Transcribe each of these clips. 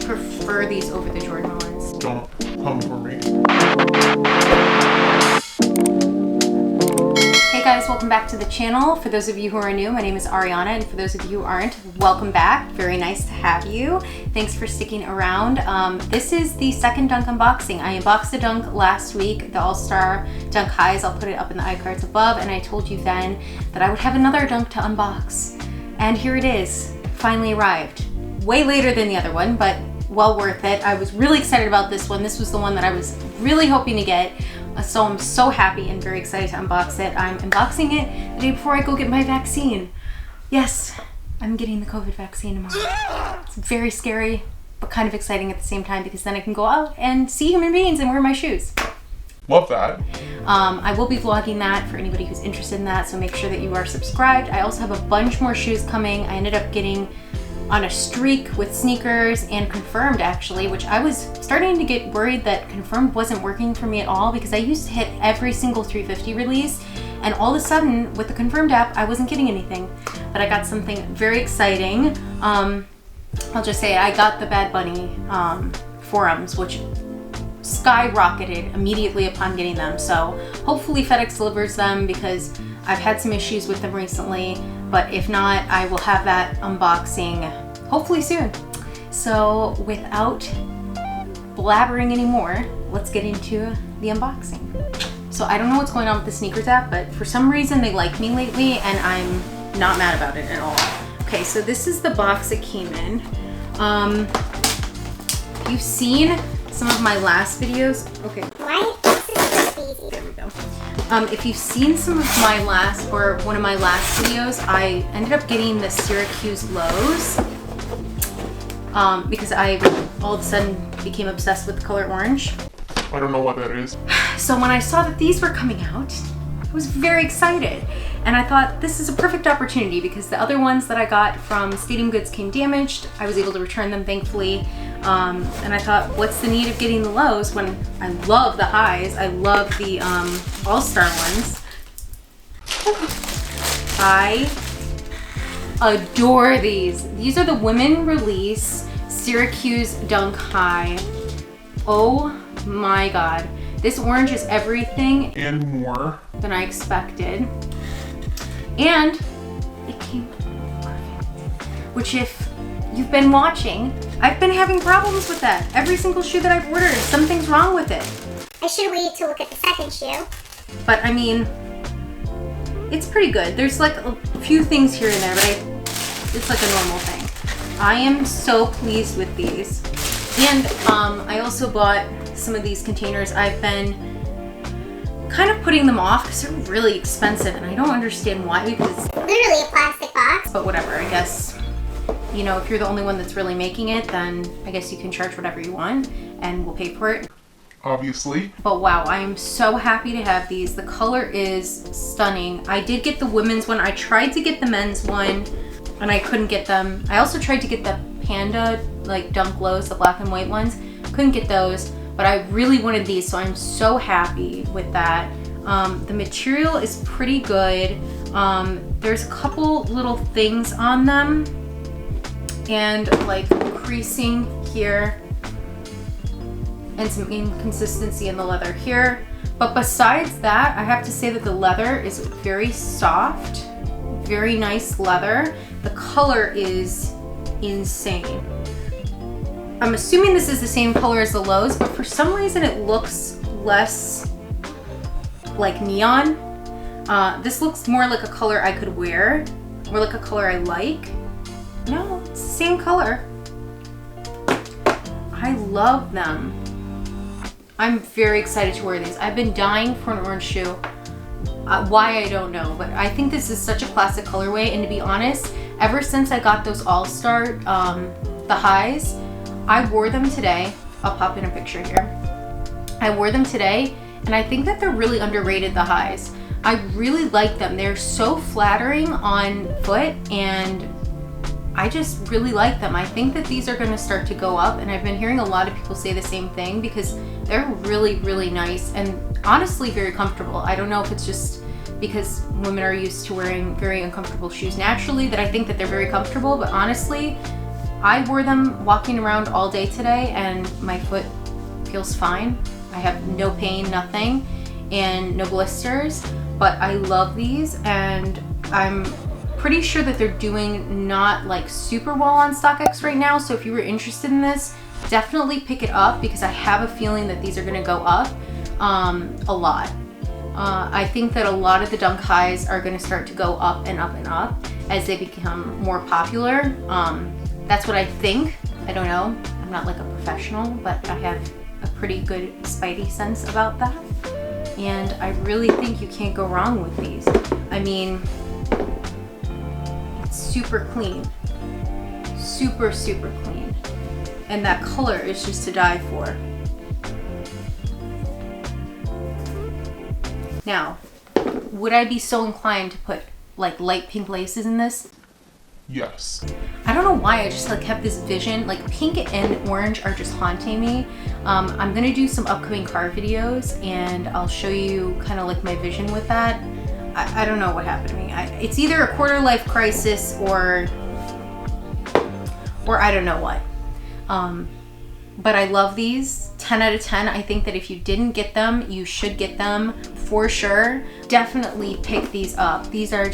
prefer these over the Jordan ones. Don't come for me. Hey guys, welcome back to the channel. For those of you who are new, my name is Arianna, and for those of you who aren't, welcome back. Very nice to have you. Thanks for sticking around. This is the second dunk unboxing. I unboxed the dunk last week, the All-Star Dunk Highs. I'll put it up in the iCards above, and I told you then that I would have another dunk to unbox. And here it is, finally arrived. Way later than the other one, but well worth it. I was really excited about this one. This was the one that I was really hoping to get. So I'm so happy and very excited to unbox it. I'm unboxing it the day before I go get my vaccine. Yes, I'm getting the COVID vaccine tomorrow. It's very scary, but kind of exciting at the same time because then I can go out and see human beings and wear my shoes. Love that. I will be vlogging that for anybody who's interested in that, so make sure that you are subscribed. I also have a bunch more shoes coming. I ended up getting on a streak with sneakers and Confirmed actually, which I was starting to get worried that Confirmed wasn't working for me at all because I used to hit every single 350 release, and all of a sudden with the Confirmed app I wasn't getting anything. But I got something very exciting. I'll just say I got the Bad Bunny forums, which skyrocketed immediately upon getting them. So hopefully FedEx delivers them because I've had some issues with them recently. But if not, I will have that unboxing hopefully soon. So without blabbering anymore, let's get into the unboxing. So I don't know what's going on with the sneakers app, but for some reason they like me lately and I'm not mad about it at all. Okay, so this is the box it came in. You've seen some of my last videos. Okay. What? This is so easy. There we go. If you've seen some of my last, or one of my last videos, I ended up getting the Syracuse lows because I all of a sudden became obsessed with the color orange. I don't know what that is. So when I saw that these were coming out, I was very excited. And I thought this is a perfect opportunity because the other ones that I got from Stadium Goods came damaged. I was able to return them thankfully. And I thought, what's the need of getting the lows when I love the highs? I love the All-Star ones. I adore these. These are the women release Syracuse Dunk High. Oh my God. This orange is everything And more. than I expected. And it came perfect. Which if you've been watching, I've been having problems with that. Every single shoe that I've ordered, something's wrong with it. I should wait to look at the second shoe. But I mean, it's pretty good. There's like a few things here and there, but it's like a normal thing. I am so pleased with these. And I also bought some of these containers. I've been kind of putting them off because they're really expensive and I don't understand why, because it's Literally a plastic box. but whatever, I guess, you know, if you're the only one that's really making it, then I guess you can charge whatever you want and we'll pay for it. Obviously. But wow, I am so happy to have these. The color is stunning. I did get the women's one. I tried to get the men's one and I couldn't get them. I also tried to get the Panda like dunk lows, the black and white ones. Couldn't get those, but I really wanted these, so I'm so happy with that. The material is pretty good. There's a couple little things on them and like creasing here and some inconsistency in the leather here. But besides that, I have to say that the leather is very soft, very nice leather. The color is insane. I'm assuming this is the same color as the lows, but for some reason it looks less like neon. This looks more like a color I could wear, more like a color I like. No, it's the same color. I love them. I'm very excited to wear these. I've been dying for an orange shoe. Why, I don't know, but I think this is such a classic colorway, and to be honest, ever since I got those All-Star, the highs, I wore them today. I'll pop in a picture here. I wore them today, and I think that they're really underrated, the highs. I really like them. They're so flattering on foot, and I just really like them. I think that these are gonna start to go up, and I've been hearing a lot of people say the same thing because they're really, really nice and honestly very comfortable. I don't know if it's just because women are used to wearing very uncomfortable shoes naturally that I think that they're very comfortable, but honestly, I wore them walking around all day today and my foot feels fine. I have no pain, nothing, and no blisters, but I love these, and I'm pretty sure that they're doing not like super well on StockX right now. So if you were interested in this, definitely pick it up because I have a feeling that these are gonna go up a lot. I think that a lot of the Dunk Highs are gonna start to go up and up and up as they become more popular. That's what I think. I don't know. I'm not like a professional, but I have a pretty good spidey sense about that. And I really think you can't go wrong with these. I mean, it's super clean. Super, super clean. And that color is just to die for. Now, would I be so inclined to put like light pink laces in this? Yes. I don't know why, I just like have this vision, like pink and orange are just haunting me. I'm gonna do some upcoming car videos and I'll show you kind of like my vision with that. I don't know what happened to me. It's either a quarter life crisis or I don't know what. But I love these, 10 out of 10. I think that if you didn't get them, you should get them for sure. Definitely pick these up. These are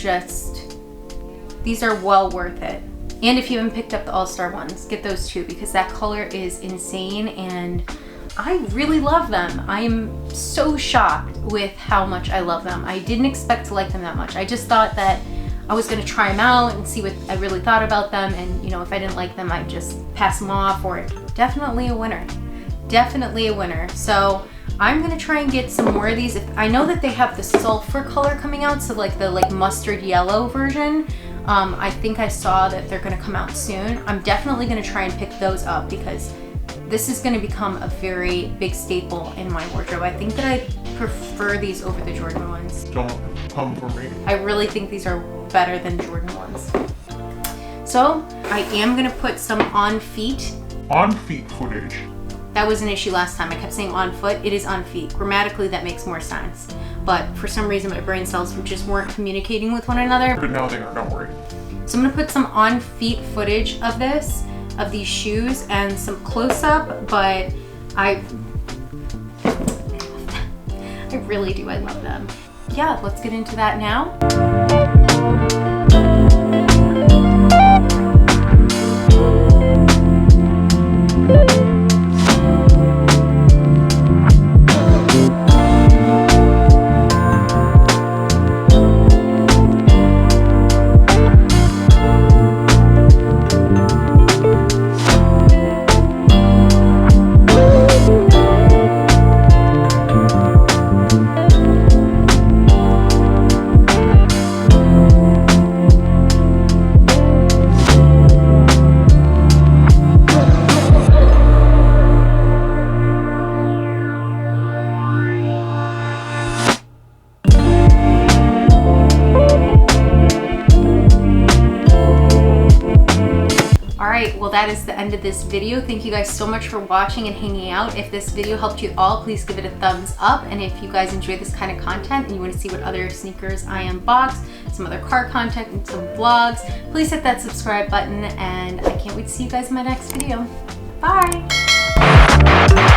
well worth it. And if you haven't picked up the All-Star ones, get those too because that color is insane and I really love them. I am so shocked with how much I love them. I didn't expect to like them that much. I just thought that I was gonna try them out and see what I really thought about them, and you know, if I didn't like them, I'd just pass them off. Or definitely a winner. Definitely a winner. So I'm gonna try and get some more of these. I know that they have the sulfur color coming out, so like the mustard yellow version. I think I saw that they're gonna come out soon. I'm definitely gonna try and pick those up because this is gonna become a very big staple in my wardrobe. I think that I prefer these over the Jordan ones. Don't come for me. I really think these are better than Jordan ones. So I am gonna put some on feet. On feet footage. That was an issue last time. I kept saying on foot. It is on feet. Grammatically, that makes more sense. But for some reason, my brain cells just weren't communicating with one another. But now they are, don't worry. So I'm gonna put some on feet footage of these shoes and some close up, but I really do. I love them. Yeah, let's get into that now. Well, that is the end of this video. Thank you guys so much for watching and hanging out. If this video helped you at all, please give it a thumbs up. And if you guys enjoy this kind of content and you want to see what other sneakers I unbox, some other car content and some vlogs, please hit that subscribe button. And I can't wait to see you guys in my next video. Bye!